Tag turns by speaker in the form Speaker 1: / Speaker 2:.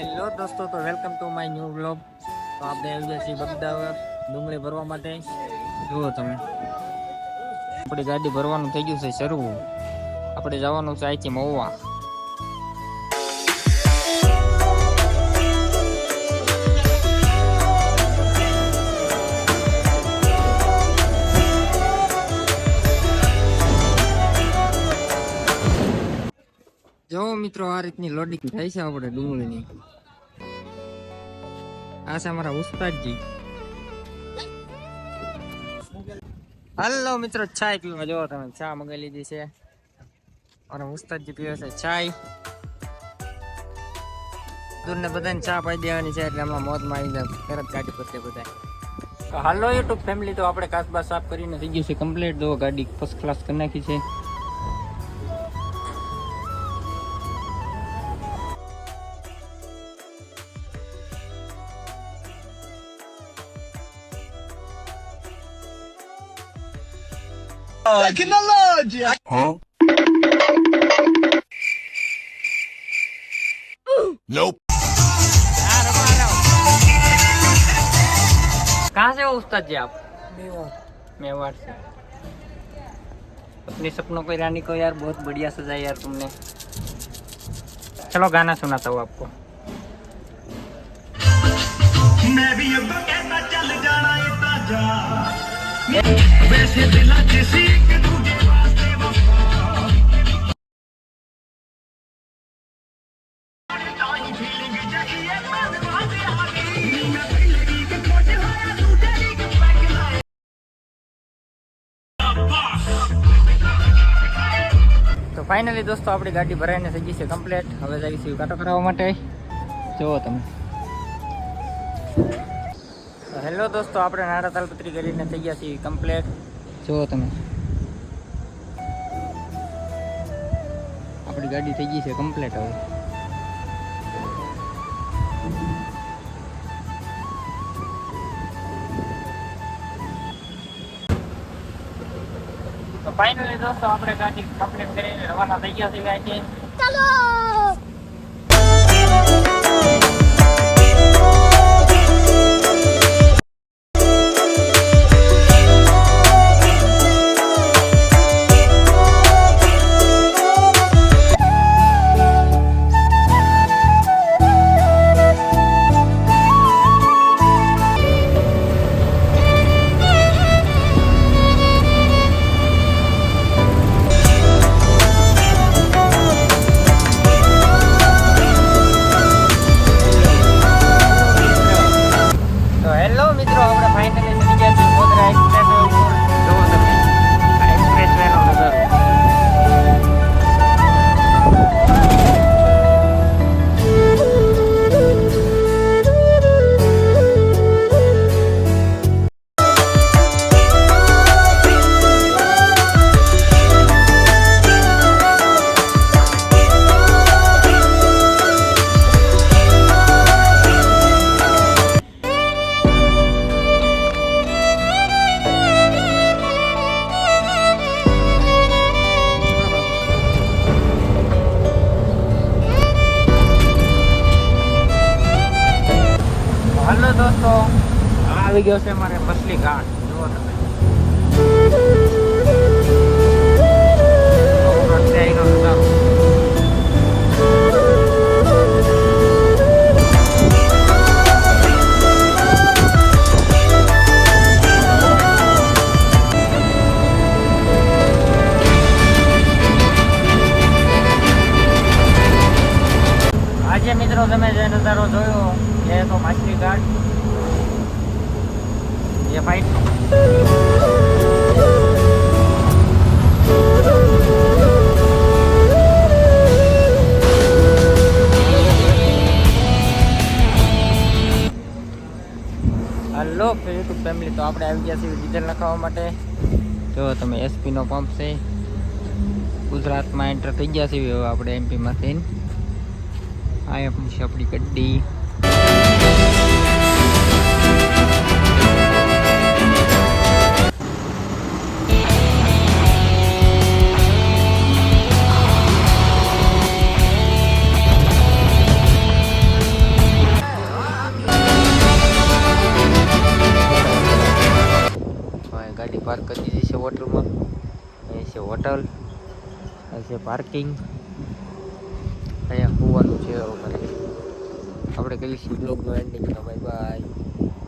Speaker 1: Hello દોસ્તો, તો welcome to my new vlog. તો આપણે આવી ગયા છીએ બગદાવર ડુંગળી ભરવા માટે. જુઓ તમે, આપણી ગાડી ભરવાનું થઈ ગયું છે શરૂ. આપણે જવાનું છે અહીંથી મહુવા. જો મિત્રો, આ રીતની લોડિંગ થાય છે આપણે ડુંગળીની. આ છે અમારા ઉસ્તાદજી. હાલો મિત્રો, ચાય પીવા. જો તમે, ચા મગાવી લીધી છે. અમારા ઉસ્તાદજી પીવે છે ચાય. દૂરને બધાને ચા પાઈ દેવાની છે એટલે હમણાં મોજમાં આવી જાય તરત ગાડી પતે બધા. હાલો યુટ્યુબ ફેમિલી, તો આપણે કાચબા સાફ કરીને થઈ ગયું છે કમ્પ્લીટ. જો ગાડી ફર્સ્ટ ક્લાસ કરી નાખી છે.
Speaker 2: Tecnologia! Huh? Nope.
Speaker 1: कहाँ से हो उस्ताद जी आप?
Speaker 3: मेवाड़।
Speaker 1: मेवाड़ से। अपने सपनों को रानी को यार बहुत बढ़िया सजाया यार तुमने. चलो गाना सुनाता हूँ आपको.
Speaker 4: मैं भी अब कहता चल जाना ये ताजा वैसे दिला किसी के दूजे वास्ते फीलिंग चाहिए
Speaker 1: તો ફાઇનલી દોસ્તો, આપણી ગાડી ભરાઈને થઈ ગઈ છે કમ્પ્લીટ. હવે જઈશું કાંટો કરાવવા માટે. જુઓ તમે. હેલો દોસ્તો, આપણે નાડા તાલપત્રી કરીને થઈ ગયા છીએ કમ્પ્લીટ. જુઓ તમે, આપણી ગાડી થઈ ગઈ છે કમ્પ્લીટ. હવે તો ફાઇનલી દોસ્તો, આપણે ગાડી કમ્પ્લીટ કરીને રવાના થઈ ગયા છીએ અહીંથી. ચાલો. હાલો દોસ્તો, આવી ગયો છે અમારે મછલી ઘાટ. જુઓ તમે, આજે મિત્રો તમે જે નજારો જોયો એ તો માછલી ઘાટ. એ ભાઈ હલો યુટ્યુબ ફેમિલી, તો આપણે આવી ગયા છીએ ડીઝલ નખાવવા માટે. જો તમે, એસપી નો પંપ છે. ગુજરાતમાં એન્ટર થઈ ગયા છીએ હવે આપણે એમપી માંથી. આ આપણી ગાડી. પાર્ક કરી દીધી છે હોટલમાં. અહીં છે હોટલ, અહીં છે પાર્કિંગ, અહીંયા હોવાનું છે. અમારે આપણે કરીશું બ્લોગનો એન્ડિંગ. તો બાય બાય.